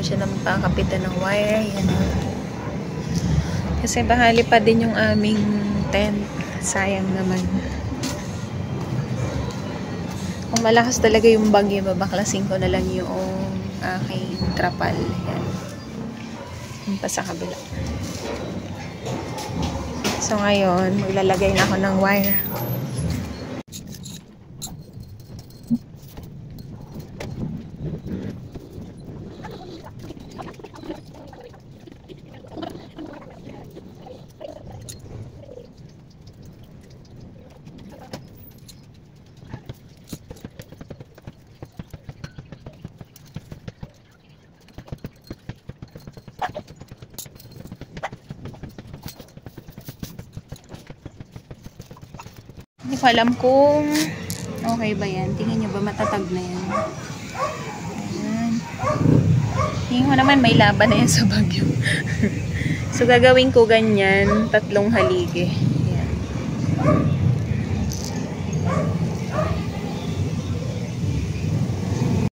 siya ng pakapitan ng wire. Yan. Kasi bahali pa din yung aming tent. Sayang naman. Kung malakas talaga yung bagyo, babaklasin ko na lang yung aking trapal. Yan. Yung pa sa kabila. So ngayon, maglalagay na ako ng wire. Hindi ko alam kung okay ba yan. Tingin nyo ba matatag na yan? Ayan. Tingin ko naman may laban na yan sa bagyo. So gagawin ko ganyan, 3 haligi.